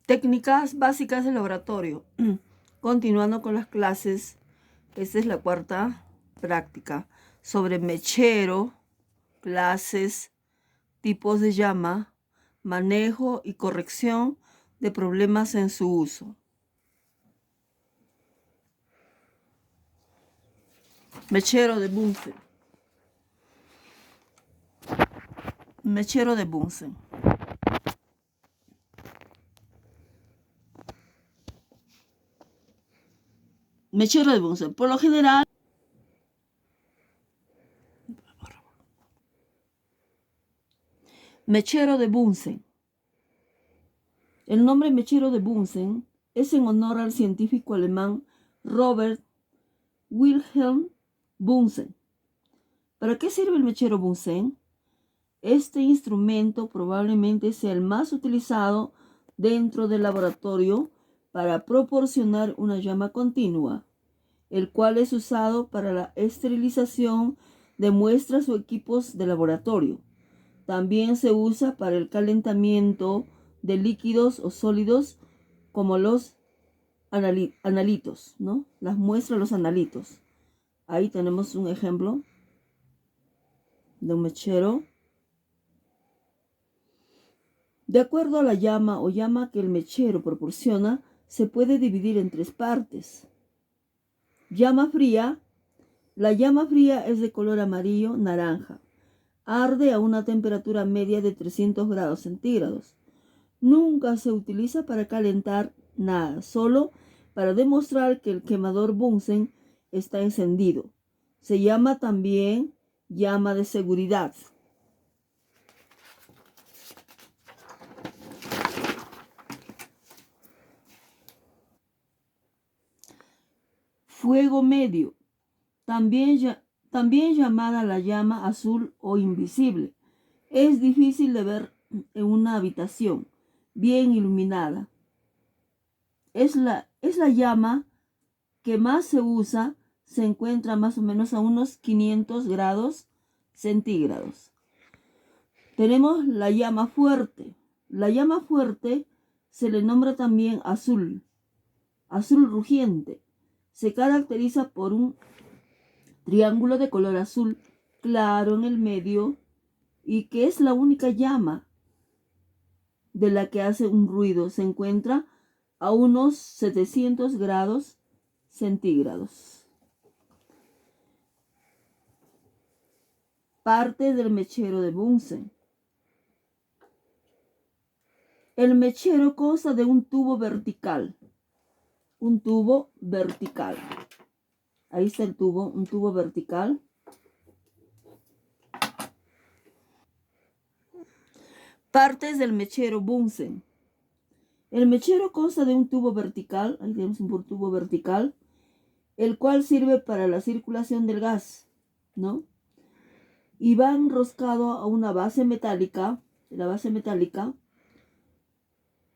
Técnicas básicas del laboratorio. Continuando con las clases, esta es la cuarta práctica sobre mechero, clases, tipos de llama, manejo y corrección de problemas en su uso. Mechero de Bunsen. Mechero de Bunsen. Mechero de Bunsen. Por lo general, mechero de Bunsen. El nombre mechero de Bunsen es en honor al científico alemán Robert Wilhelm Bunsen. ¿Para qué sirve el mechero Bunsen? Este instrumento probablemente sea el más utilizado dentro del laboratorio para proporcionar una llama continua, el cual es usado para la esterilización de muestras o equipos de laboratorio. También se usa para el calentamiento de líquidos o sólidos como los analitos, ¿no? Las muestras, los analitos. Ahí tenemos un ejemplo de un mechero. De acuerdo a la llama o llama que el mechero proporciona, se puede dividir en tres partes. Llama fría. La llama fría es de color amarillo-naranja. Arde a una temperatura media de 300 grados centígrados. Nunca se utiliza para calentar nada, solo para demostrar que el quemador Bunsen está encendido. Se llama también llama de seguridad. Fuego medio, también llamada la llama azul o invisible. Es difícil de ver en una habitación bien iluminada. Es la llama que más se usa. Se encuentra más o menos a unos 500 grados centígrados. Tenemos la llama fuerte. La llama fuerte se le nombra también azul rugiente. Se caracteriza por un triángulo de color azul claro en el medio y que es la única llama de la que hace un ruido. Se encuentra a unos 700 grados centígrados. Parte del mechero de Bunsen. El mechero consta de un tubo vertical. Un tubo vertical. Ahí está el tubo, un tubo vertical. Partes del mechero Bunsen. El mechero consta de un tubo vertical, ahí tenemos un tubo vertical, el cual sirve para la circulación del gas, ¿no? Y va enroscado a una base metálica,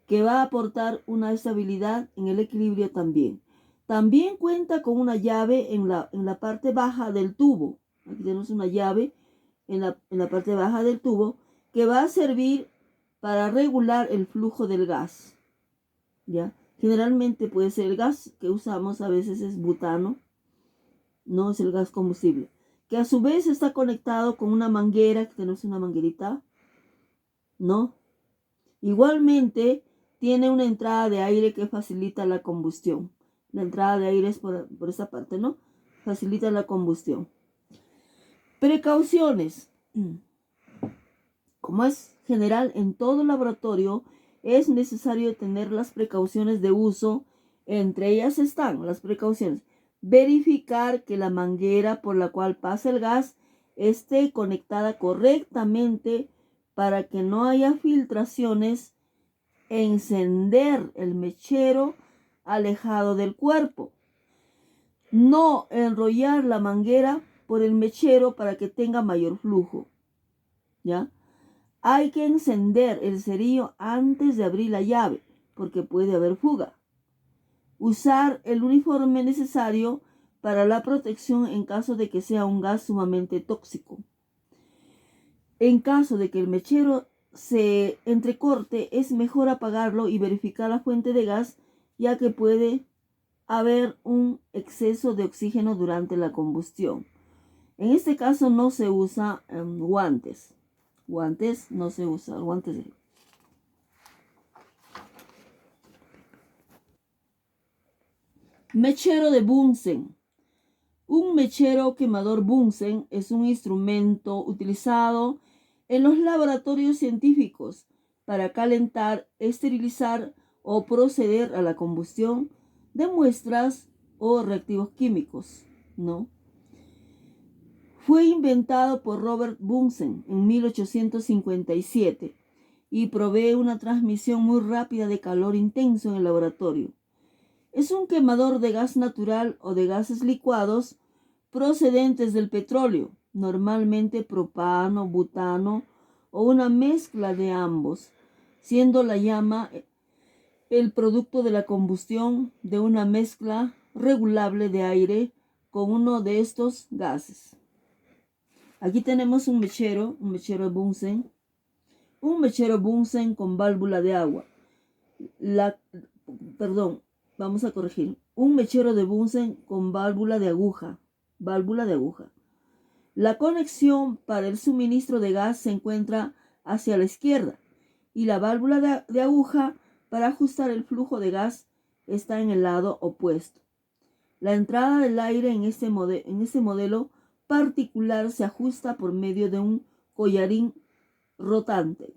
que va a aportar una estabilidad en el equilibrio también. También cuenta con una llave en la parte baja del tubo. Aquí tenemos una llave en la parte baja del tubo que va a servir para regular el flujo del gas. ¿Ya? Generalmente puede ser el gas que usamos, a veces es butano, no es el gas combustible, que a su vez está conectado con una manguera, que tenemos una manguerita, ¿no? Igualmente tiene una entrada de aire que facilita la combustión. La entrada de aire es por esa parte, ¿no? Facilita la combustión. Precauciones. Como es general en todo laboratorio, es necesario tener las precauciones de uso. Entre ellas están las precauciones. Verificar que la manguera por la cual pasa el gas esté conectada correctamente para que no haya filtraciones. Encender el mechero alejado del cuerpo. No enrollar la manguera por el mechero para que tenga mayor flujo. ¿Ya? Hay que encender el cerillo antes de abrir la llave, porque puede haber fuga. Usar el uniforme necesario para la protección en caso de que sea un gas sumamente tóxico. En caso de que el mechero se entrecorte, es mejor apagarlo y verificar la fuente de gas, ya que puede haber un exceso de oxígeno durante la combustión. En este caso no se usa guantes. Guantes no se usa, guantes de... Mechero de Bunsen. Un mechero quemador Bunsen es un instrumento utilizado en los laboratorios científicos para calentar, esterilizar o proceder a la combustión de muestras o reactivos químicos, ¿no? Fue inventado por Robert Bunsen en 1857 y provee una transmisión muy rápida de calor intenso en el laboratorio. Es un quemador de gas natural o de gases licuados procedentes del petróleo, normalmente propano, butano o una mezcla de ambos, siendo la llama el producto de la combustión de una mezcla regulable de aire con uno de estos gases. Aquí tenemos un mechero Bunsen con válvula de agua. Vamos a corregir. Un mechero de Bunsen con válvula de aguja. La conexión para el suministro de gas se encuentra hacia la izquierda y la válvula de aguja para ajustar el flujo de gas está en el lado opuesto. La entrada del aire en este modelo particular se ajusta por medio de un collarín rotante,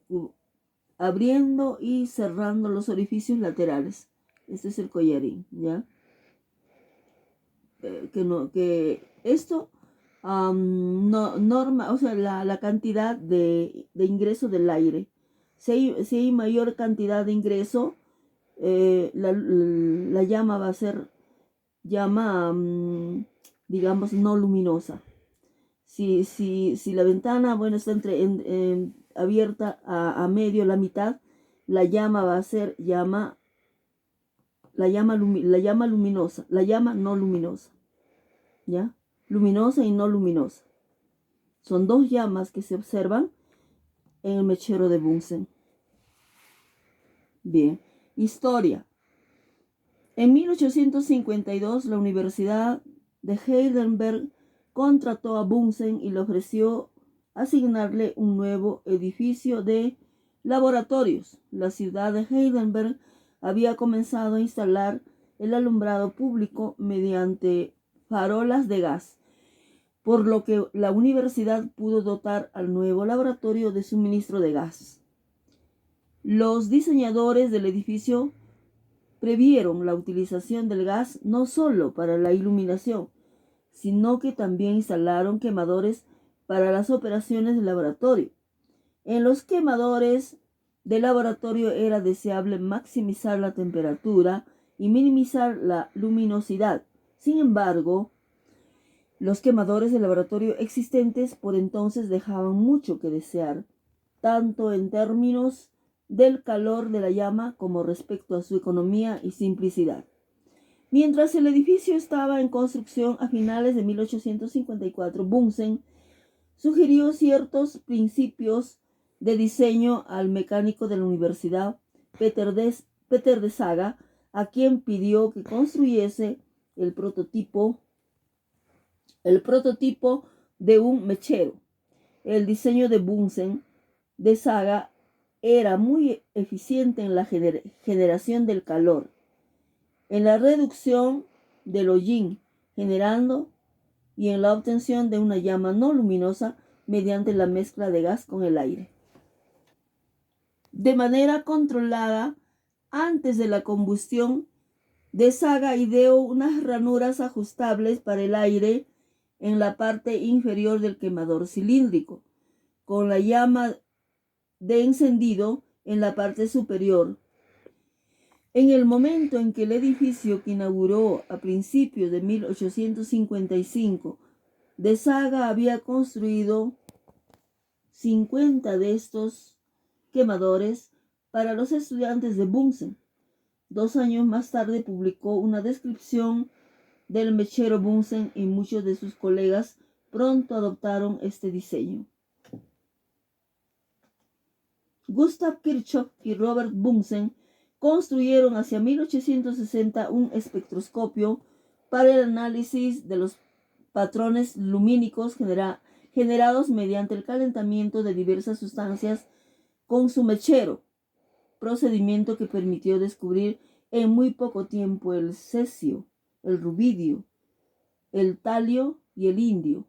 abriendo y cerrando los orificios laterales. Este es el collarín, ¿ya? Norma, o sea, la cantidad de ingreso del aire. Si hay mayor cantidad de ingreso, la llama va a ser llama, digamos, no luminosa. Si la ventana, bueno, está abierta a medio, la mitad, la llama va a ser la llama luminosa, la llama no luminosa, ¿ya? Luminosa y no luminosa. Son dos llamas que se observan en el mechero de Bunsen. Bien, historia. En 1852, la Universidad de Heidelberg contrató a Bunsen y le ofreció asignarle un nuevo edificio de laboratorios. La ciudad de Heidelberg había comenzado a instalar el alumbrado público mediante farolas de gas, por lo que la universidad pudo dotar al nuevo laboratorio de suministro de gas. Los diseñadores del edificio previeron la utilización del gas no solo para la iluminación, sino que también instalaron quemadores para las operaciones de laboratorio. En los quemadores de laboratorio era deseable maximizar la temperatura y minimizar la luminosidad. Sin embargo, los quemadores de laboratorio existentes por entonces dejaban mucho que desear, tanto en términos del calor de la llama como respecto a su economía y simplicidad. Mientras el edificio estaba en construcción a finales de 1854, Bunsen sugirió ciertos principios de diseño al mecánico de la universidad, Peter de Saga, a quien pidió que construyese el prototipo de un mechero. El diseño de Bunsen de Saga era muy eficiente en la generación del calor, en la reducción del hollín generando y en la obtención de una llama no luminosa mediante la mezcla de gas con el aire. De manera controlada, antes de la combustión, de Saga ideó unas ranuras ajustables para el aire en la parte inferior del quemador cilíndrico, con la llama de encendido en la parte superior. En el momento en que el edificio que inauguró a principios de 1855, de Saga había construido 50 de estos quemadores para los estudiantes de Bunsen. 2 años más tarde publicó una descripción del mechero Bunsen y muchos de sus colegas pronto adoptaron este diseño. Gustav Kirchhoff y Robert Bunsen construyeron hacia 1860 un espectroscopio para el análisis de los patrones lumínicos generados mediante el calentamiento de diversas sustancias con su mechero, procedimiento que permitió descubrir en muy poco tiempo el cesio, el rubidio, el talio y el indio.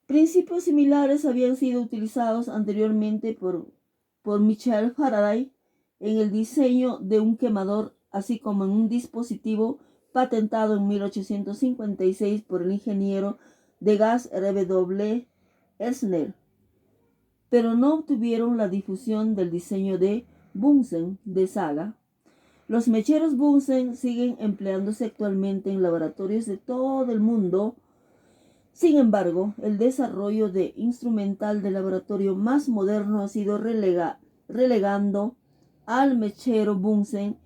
Principios similares habían sido utilizados anteriormente por Michael Faraday en el diseño de un quemador, así como en un dispositivo patentado en 1856 por el ingeniero de gas R.W. Elsner, pero no obtuvieron la difusión del diseño de Bunsen de Saga. Los mecheros Bunsen siguen empleándose actualmente en laboratorios de todo el mundo. Sin embargo, el desarrollo de instrumental de laboratorio más moderno ha sido relegando al mechero Bunsen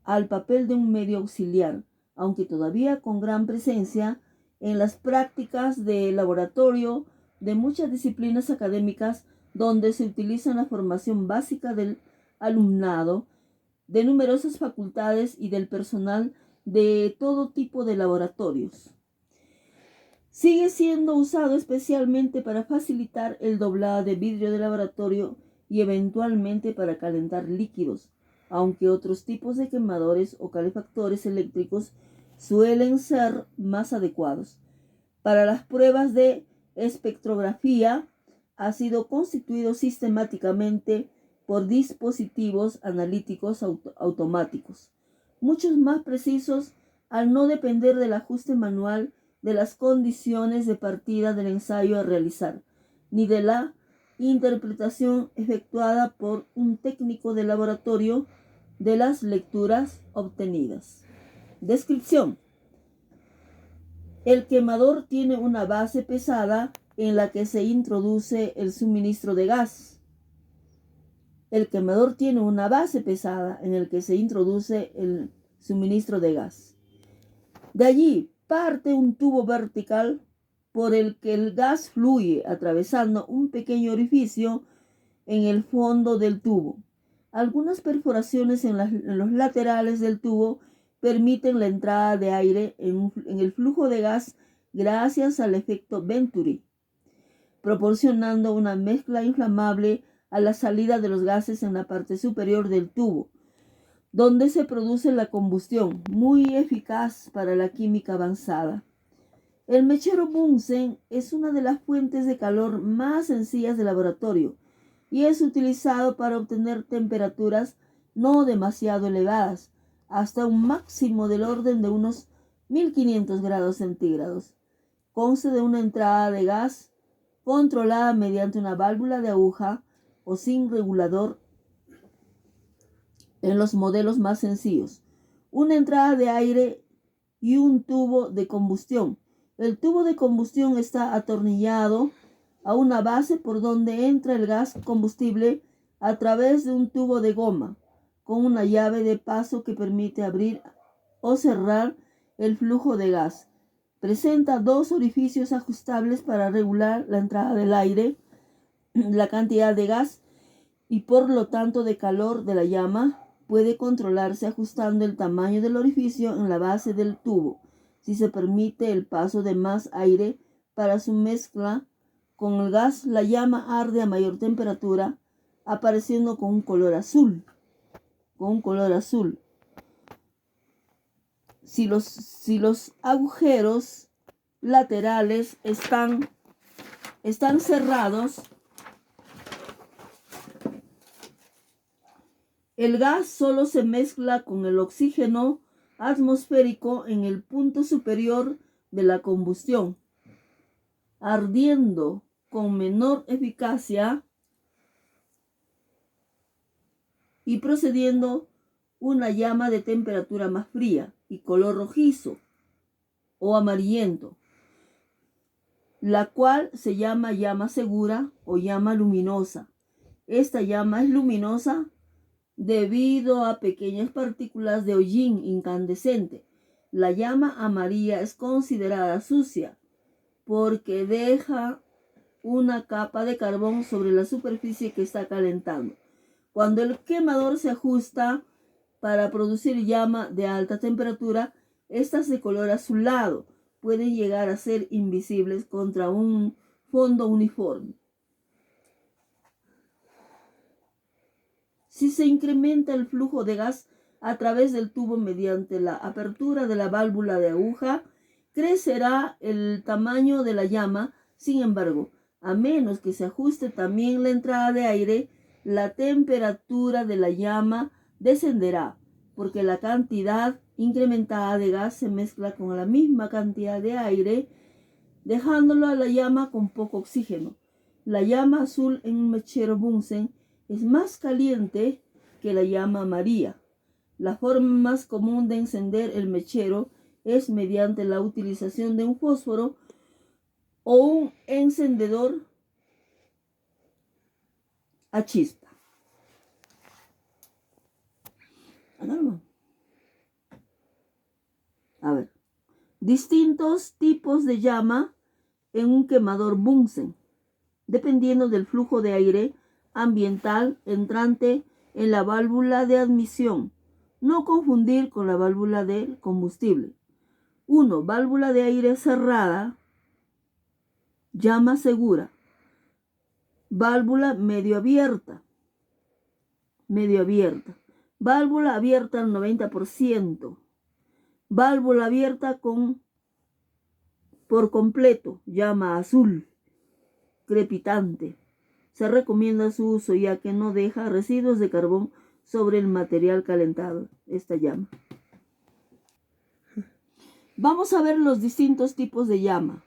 al papel de un medio auxiliar, aunque todavía con gran presencia en las prácticas de laboratorio de muchas disciplinas académicas donde se utiliza en la formación básica del alumnado, de numerosas facultades y del personal de todo tipo de laboratorios. Sigue siendo usado especialmente para facilitar el doblado de vidrio de laboratorio y eventualmente para calentar líquidos, aunque otros tipos de quemadores o calefactores eléctricos suelen ser más adecuados. Para las pruebas de espectrografía ha sido constituido sistemáticamente por dispositivos analíticos automáticos, muchos más precisos al no depender del ajuste manual de las condiciones de partida del ensayo a realizar, ni de la interpretación efectuada por un técnico de laboratorio de las lecturas obtenidas. Descripción. El quemador tiene una base pesada en la que se introduce el suministro de gas. El quemador tiene una base pesada en la que se introduce el suministro de gas. De allí parte un tubo vertical por el que el gas fluye atravesando un pequeño orificio en el fondo del tubo. Algunas perforaciones en los laterales del tubo permiten la entrada de aire en el flujo de gas gracias al efecto Venturi, proporcionando una mezcla inflamable a la salida de los gases en la parte superior del tubo, donde se produce la combustión, muy eficaz para la química avanzada. El mechero Bunsen es una de las fuentes de calor más sencillas de laboratorio y es utilizado para obtener temperaturas no demasiado elevadas, hasta un máximo del orden de unos 1500 grados centígrados. Consta de una entrada de gas controlada mediante una válvula de aguja o sin regulador en los modelos más sencillos, una entrada de aire y un tubo de combustión. El tubo de combustión está atornillado a una base por donde entra el gas combustible a través de un tubo de goma con una llave de paso que permite abrir o cerrar el flujo de gas. Presenta dos orificios ajustables para regular la entrada del aire, la cantidad de gas y por lo tanto de calor de la llama. Puede controlarse ajustando el tamaño del orificio en la base del tubo. Si se permite el paso de más aire para su mezcla con el gas, la llama arde a mayor temperatura, apareciendo con un color azul. Si los agujeros laterales están cerrados, el gas solo se mezcla con el oxígeno atmosférico en el punto superior de la combustión, ardiendo con menor eficacia y procediendo una llama de temperatura más fría y color rojizo o amarillento, la cual se llama llama segura o llama luminosa. Esta llama es luminosa debido a pequeñas partículas de hollín incandescente. La llama amarilla es considerada sucia porque deja una capa de carbón sobre la superficie que está calentando. Cuando el quemador se ajusta para producir llama de alta temperatura, estas de color azulado pueden llegar a ser invisibles contra un fondo uniforme. Si se incrementa el flujo de gas a través del tubo mediante la apertura de la válvula de aguja, crecerá el tamaño de la llama. Sin embargo, a menos que se ajuste también la entrada de aire, la temperatura de la llama descenderá, porque la cantidad incrementada de gas se mezcla con la misma cantidad de aire, dejándolo a la llama con poco oxígeno. La llama azul en un mechero Bunsen es más caliente que la llama amarilla. La forma más común de encender el mechero es mediante la utilización de un fósforo o un encendedor a chispa. A ver, distintos tipos de llama en un quemador Bunsen, dependiendo del flujo de aire ambiental entrante en la válvula de admisión. No confundir con la válvula de combustible. 1. Válvula de aire cerrada, llama segura. Válvula medio abierta. Válvula abierta al 90%. Válvula abierta por completo, llama azul, crepitante. Se recomienda su uso ya que no deja residuos de carbón sobre el material calentado, esta llama. Vamos a ver los distintos tipos de llama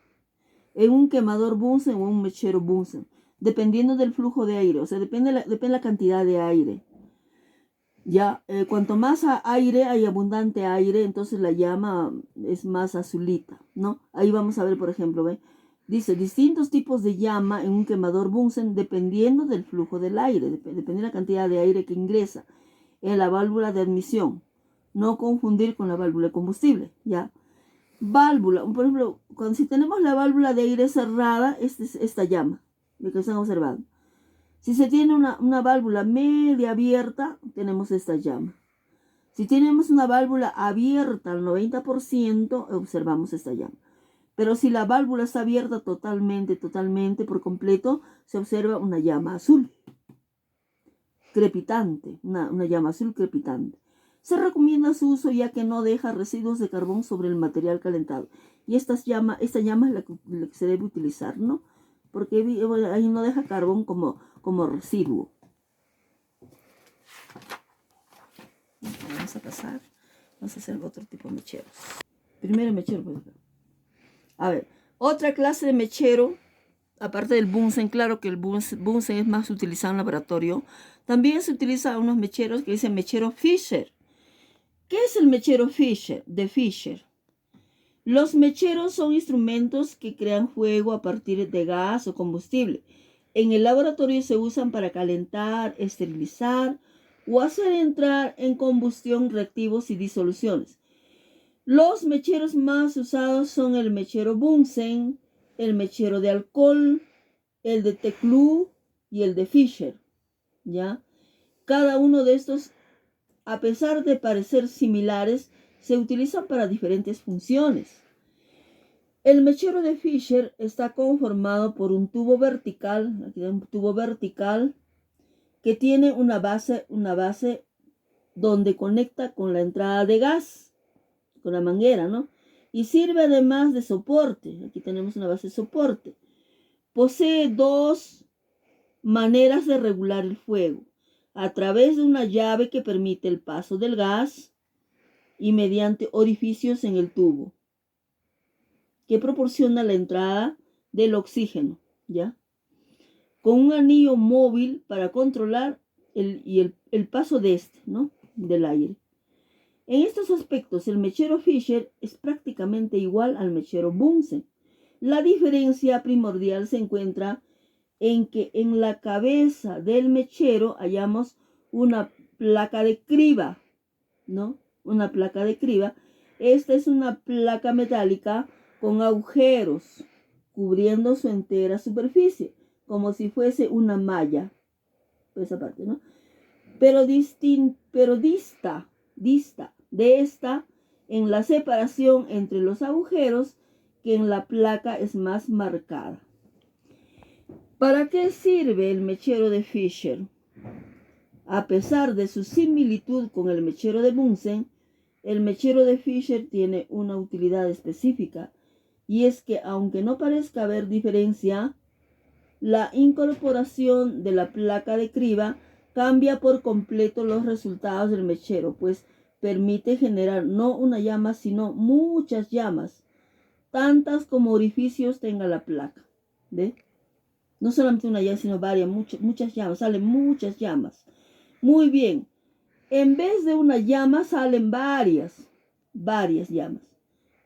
en un quemador Bunsen o un mechero Bunsen, dependiendo del flujo de aire, o sea, depende la cantidad de aire. Ya, cuanto más aire, hay abundante aire, entonces la llama es más azulita, ¿no? Ahí vamos a ver, por ejemplo, ¿ve? Dice, distintos tipos de llama en un quemador Bunsen dependiendo del flujo del aire, depende de la cantidad de aire que ingresa en la válvula de admisión. No confundir con la válvula de combustible, ¿ya? Válvula, por ejemplo, si tenemos la válvula de aire cerrada, esta llama, lo que están observando. Si se tiene una válvula media abierta, tenemos esta llama. Si tenemos una válvula abierta al 90%, observamos esta llama. Pero si la válvula está abierta totalmente, por completo, se observa una llama azul, crepitante, una llama azul crepitante. Se recomienda su uso ya que no deja residuos de carbón sobre el material calentado. Y esta llama es la que se debe utilizar, ¿no? Porque ahí no deja carbón como residuo. Vamos a pasar. Vamos a hacer otro tipo de mecheros. Primero mechero. A ver, otra clase de mechero, aparte del Bunsen, claro que el Bunsen es más utilizado en laboratorio. También se utiliza unos mecheros que dicen mechero Fisher. ¿Qué es el mechero Fisher? De Fisher. Los mecheros son instrumentos que crean fuego a partir de gas o combustible. En el laboratorio se usan para calentar, esterilizar o hacer entrar en combustión reactivos y disoluciones. Los mecheros más usados son el mechero Bunsen, el mechero de alcohol, el de Teclú y el de Fisher, ¿ya? Cada uno de estos, a pesar de parecer similares, se utilizan para diferentes funciones. El mechero de Fisher está conformado por un tubo vertical, aquí hay un tubo vertical que tiene una base donde conecta con la entrada de gas, con la manguera, ¿no? Y sirve además de soporte. Aquí tenemos una base de soporte. Posee dos maneras de regular el fuego: a través de una llave que permite el paso del gas y mediante orificios en el tubo que proporciona la entrada del oxígeno, ¿ya? Con un anillo móvil para controlar el paso de ¿no? Del aire. En estos aspectos, el mechero Fisher es prácticamente igual al mechero Bunsen. La diferencia primordial se encuentra en que en la cabeza del mechero hallamos una placa de criba, ¿no? Una placa de criba. Esta es una placa metálica con agujeros cubriendo su entera superficie, como si fuese una malla. Esa parte, ¿no? Pero dista de esta en la separación entre los agujeros, que en la placa es más marcada. ¿Para qué sirve el mechero de Fisher? A pesar de su similitud con el mechero de Bunsen, el mechero de Fisher tiene una utilidad específica, y es que aunque no parezca haber diferencia, la incorporación de la placa de criba cambia por completo los resultados del mechero, pues permite generar no una llama, sino muchas llamas, tantas como orificios tenga la placa. ¿Ve? No solamente una llama, sino varias, muchas llamas, salen muchas llamas. Muy bien, en vez de una llama salen varias llamas.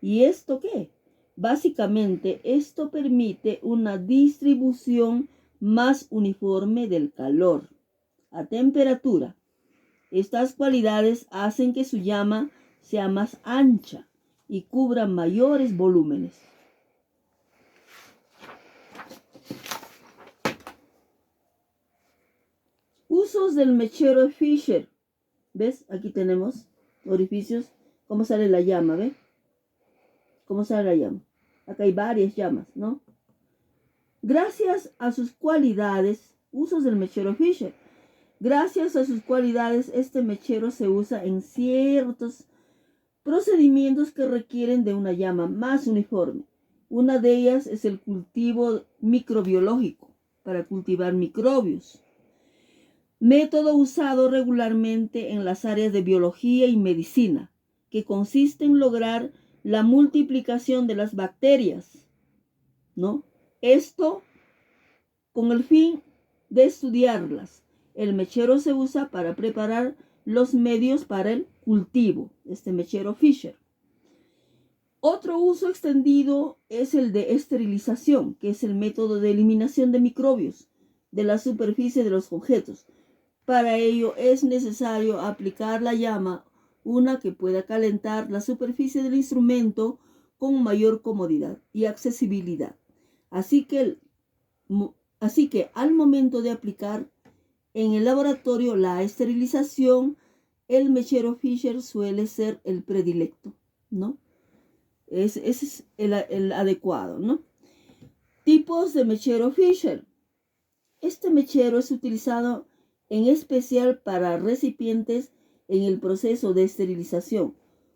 ¿Y esto qué? Básicamente, esto permite una distribución más uniforme del calor a temperatura. Estas cualidades hacen que su llama sea más ancha y cubra mayores volúmenes. Usos del mechero Fisher. ¿Ves? Aquí tenemos orificios. ¿Cómo sale la llama? ¿Ve? ¿Cómo sale la llama? Acá hay varias llamas, ¿no? Gracias a sus cualidades, usos del mechero Fisher. Gracias a sus cualidades, este mechero se usa en ciertos procedimientos que requieren de una llama más uniforme. Una de ellas es el cultivo microbiológico, para cultivar microbios. Método usado regularmente en las áreas de biología y medicina, que consiste en lograr la multiplicación de las bacterias, ¿no? Esto con el fin de estudiarlas. El mechero se usa para preparar los medios para el cultivo, este mechero Fisher. Otro uso extendido es el de esterilización, que es el método de eliminación de microbios de la superficie de los objetos. Para ello es necesario aplicar la llama, una que pueda calentar la superficie del instrumento con mayor comodidad y accesibilidad. Así que al momento de aplicar en el laboratorio la esterilización, el mechero Fisher suele ser el predilecto, ¿no? Ese es el adecuado, ¿no? Tipos de mechero Fisher. Este mechero es utilizado en especial para recipientes en el proceso de esterilización.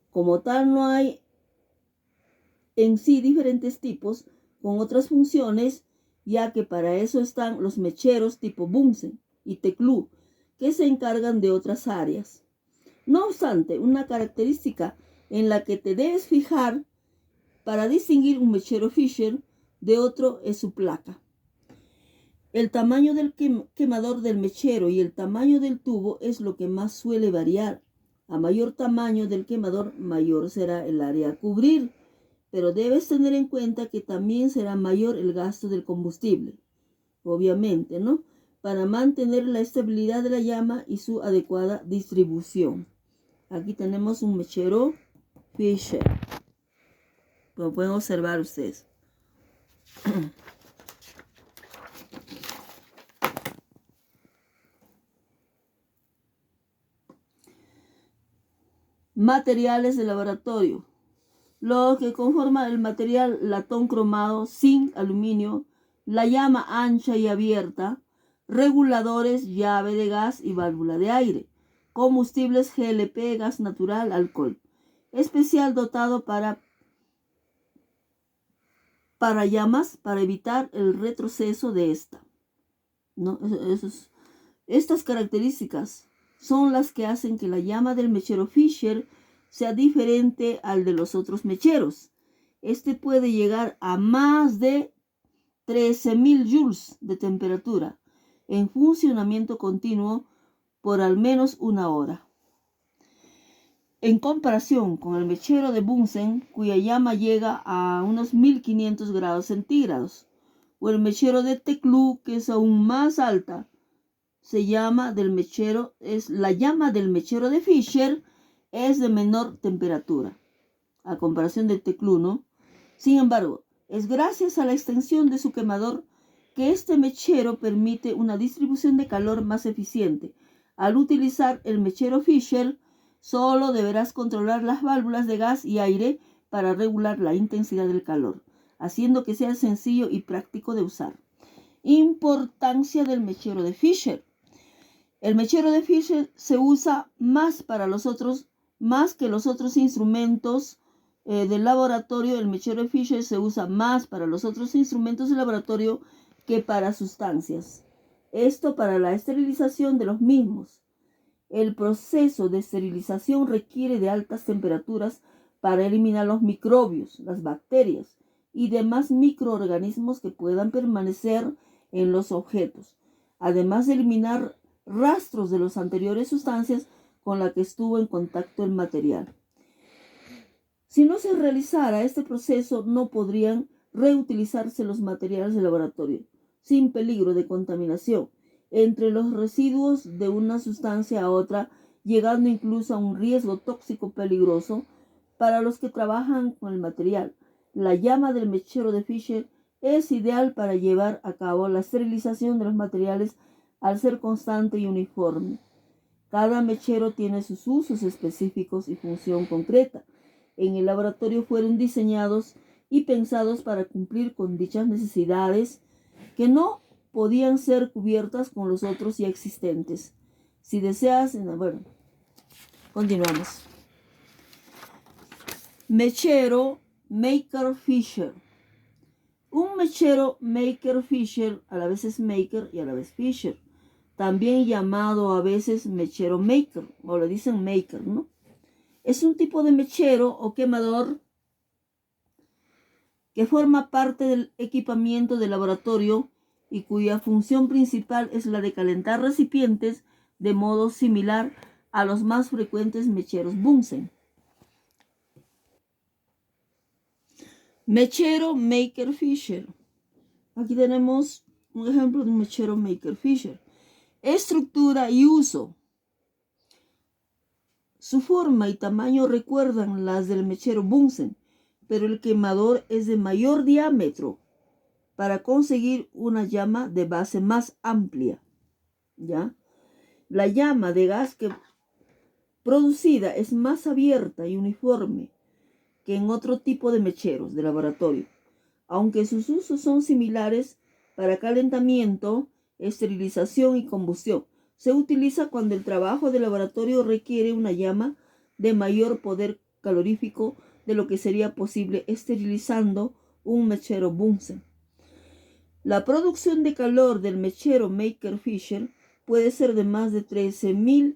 Como tal, no hay en sí diferentes tipos con otras funciones, ya que para eso están los mecheros tipo Bunsen y Teclú, que se encargan de otras áreas. No obstante, una característica en la que te debes fijar para distinguir un mechero Fisher de otro es su placa. El tamaño del quemador del mechero y el tamaño del tubo es lo que más suele variar. A mayor tamaño del quemador, mayor será el área a cubrir, pero debes tener en cuenta que también será mayor el gasto del combustible, obviamente, ¿no? Para mantener la estabilidad de la llama y su adecuada distribución. Aquí tenemos un mechero Fisher, como pueden observar ustedes. Materiales de laboratorio. Lo que conforma el material: latón cromado, zinc, aluminio, la llama ancha y abierta, reguladores, llave de gas y válvula de aire, combustibles GLP, gas natural, alcohol. Especial dotado para llamas, para evitar el retroceso de esta, ¿no? Estas características son las que hacen que la llama del mechero Fisher sea diferente al de los otros mecheros. Este puede llegar a más de 13.000 joules de temperatura en funcionamiento continuo por al menos una hora. En comparación con el mechero de Bunsen, cuya llama llega a unos 1500 grados centígrados, o el mechero de Teclú, que es aún más alta, la llama del mechero de Fisher es de menor temperatura, a comparación del Teclú, ¿no? Sin embargo, Es gracias a la extensión de su quemador que este mechero permite una distribución de calor más eficiente. Al utilizar el mechero Fisher, solo deberás controlar las válvulas de gas y aire para regular la intensidad del calor, haciendo que sea sencillo y práctico de usar. Importancia del mechero de Fisher. El mechero de Fisher se usa más que los otros instrumentos del laboratorio. El mechero de Fisher se usa más para los otros instrumentos del laboratorio que para sustancias. Esto para la esterilización de los mismos. El proceso de esterilización requiere de altas temperaturas para eliminar los microbios, las bacterias y demás microorganismos que puedan permanecer en los objetos, además de eliminar rastros de las anteriores sustancias con las que estuvo en contacto el material. Si no se realizara este proceso, no podrían reutilizarse los materiales de laboratorio sin peligro de contaminación entre los residuos de una sustancia a otra, llegando incluso a un riesgo tóxico peligroso para los que trabajan con el material. La llama del mechero de Fisher es ideal para llevar a cabo la esterilización de los materiales al ser constante y uniforme. Cada mechero tiene sus usos específicos y función concreta. En el laboratorio fueron diseñados y pensados para cumplir con dichas necesidades que no podían ser cubiertas con los otros ya existentes. Si deseas, bueno, continuamos. Mechero Maker Fisher. Un mechero Maker Fisher a la vez es Maker y a la vez Fisher, también llamado a veces mechero Maker, o le dicen Maker, ¿no? Es un tipo de mechero o quemador que forma parte del equipamiento de laboratorio y cuya función principal es la de calentar recipientes de modo similar a los más frecuentes mecheros Bunsen. Mechero Maker Fisher. Aquí tenemos un ejemplo de un mechero Maker Fisher. Estructura y uso. Su forma y tamaño recuerdan las del mechero Bunsen, pero el quemador es de mayor diámetro para conseguir una llama de base más amplia. ¿Ya? La llama de gas producida es más abierta y uniforme que en otro tipo de mecheros de laboratorio, aunque sus usos son similares para calentamiento, esterilización y combustión. Se utiliza cuando el trabajo de laboratorio requiere una llama de mayor poder calorífico de lo que sería posible esterilizando un mechero Bunsen. La producción de calor del mechero Maker Fisher puede ser de más de 12.000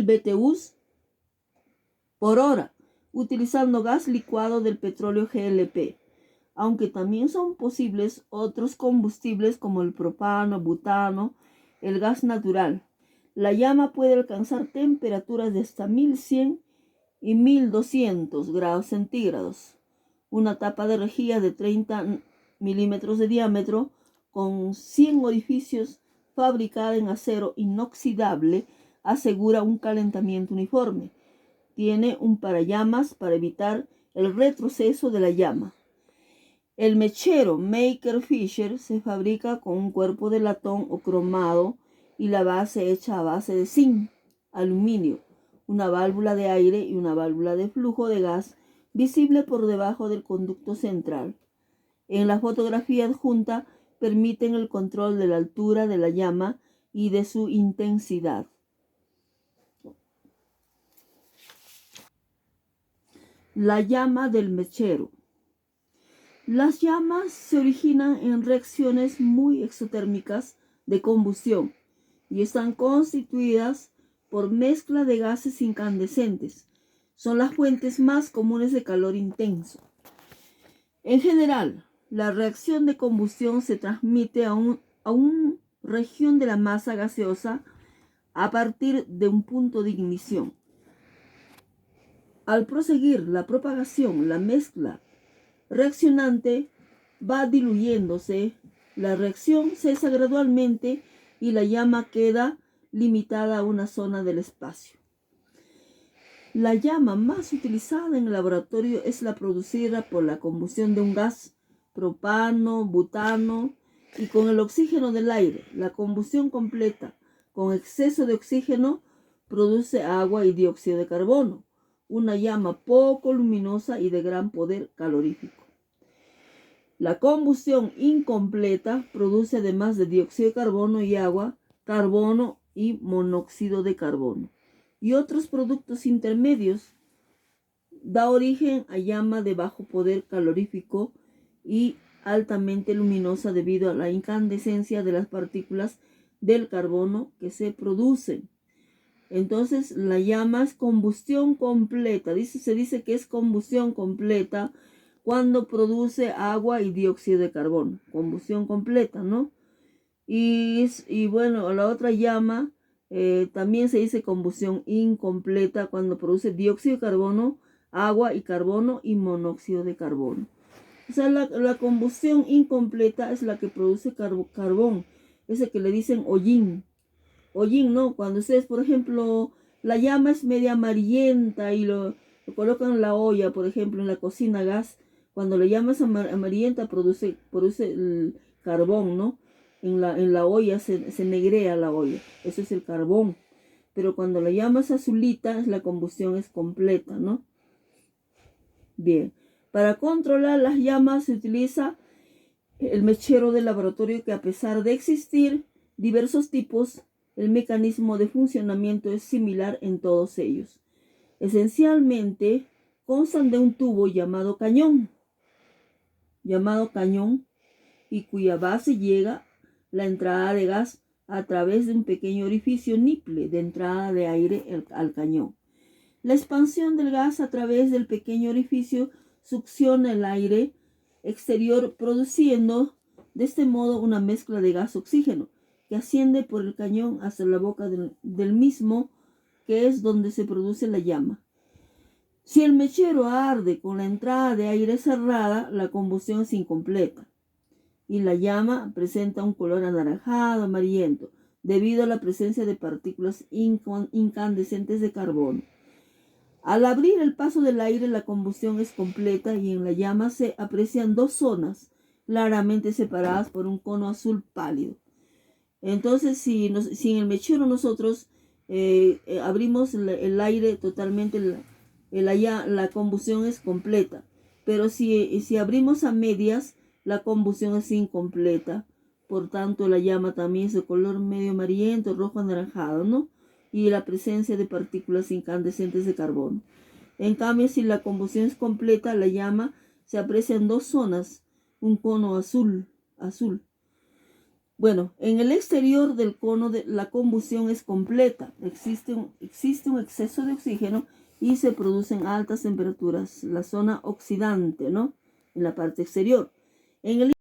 BTUs por hora, utilizando gas licuado del petróleo GLP, aunque también son posibles otros combustibles como el propano, butano, el gas natural. La llama puede alcanzar temperaturas de hasta 1100 y 1200 grados centígrados. Una tapa de rejilla de 30 milímetros de diámetro con 100 orificios fabricada en acero inoxidable asegura un calentamiento uniforme. Tiene un parallamas para evitar el retroceso de la llama. El mechero Maker Fisher se fabrica con un cuerpo de latón o cromado y la base hecha a base de zinc, aluminio, una válvula de aire y una válvula de flujo de gas visible por debajo del conducto central. En la fotografía adjunta permiten el control de la altura de la llama y de su intensidad. La llama del mechero. Las llamas se originan en reacciones muy exotérmicas de combustión y están constituidas por mezcla de gases incandescentes. Son las fuentes más comunes de calor intenso. En general, la reacción de combustión se transmite a una región de la masa gaseosa a partir de un punto de ignición. Al proseguir la propagación, la mezcla reaccionante va diluyéndose, la reacción cesa gradualmente y la llama queda limitada a una zona del espacio. La llama más utilizada en el laboratorio es la producida por la combustión de un gas, propano, butano, y con el oxígeno del aire. La combustión completa con exceso de oxígeno produce agua y dióxido de carbono, una llama poco luminosa y de gran poder calorífico. La combustión incompleta produce, además de dióxido de carbono y agua, carbono y monóxido de carbono y otros productos intermedios. Da origen a llama de bajo poder calorífico y altamente luminosa debido a la incandescencia de las partículas del carbono que se producen. Entonces la llama es combustión completa. Se dice que es combustión completa cuando produce agua y dióxido de carbono. Combustión completa, ¿no? Y bueno, la otra llama también se dice combustión incompleta cuando produce dióxido de carbono, agua y carbono y monóxido de carbono. O sea, la combustión incompleta es la que produce carbón. Ese que le dicen hollín. Hollín, ¿no? Cuando ustedes, por ejemplo, la llama es media amarillenta y lo colocan en la olla, por ejemplo, en la cocina a gas. Cuando la llama es amarillenta produce el carbón, ¿no? En la olla se negrea la olla. Eso es el carbón. Pero cuando la llama es azulita, la combustión es completa, ¿no? Bien. Para controlar las llamas se utiliza el mechero de laboratorio, que a pesar de existir diversos tipos, el mecanismo de funcionamiento es similar en todos ellos. Esencialmente constan de un tubo llamado cañón, y cuya base llega la entrada de gas a través de un pequeño orificio niple de entrada de aire al cañón. La expansión del gas a través del pequeño orificio succiona el aire exterior, produciendo de este modo una mezcla de gas-oxígeno que asciende por el cañón hasta la boca del mismo, que es donde se produce la llama. Si el mechero arde con la entrada de aire cerrada, la combustión es incompleta y la llama presenta un color anaranjado, amarillento, debido a la presencia de partículas incandescentes de carbono. Al abrir el paso del aire, la combustión es completa y en la llama se aprecian dos zonas claramente separadas por un cono azul pálido. Entonces, si en el mechero nosotros abrimos el aire totalmente, la combustión es completa. Pero si abrimos a medias, la combustión es incompleta. Por tanto, la llama también es de color medio amarillento, rojo anaranjado, ¿no? Y la presencia de partículas incandescentes de carbono. En cambio, si la combustión es completa, la llama se aprecia en dos zonas, un cono azul. Bueno, en el exterior del cono la combustión es completa. Existe un exceso de oxígeno y se producen altas temperaturas. La zona oxidante, ¿no? En la parte exterior. En el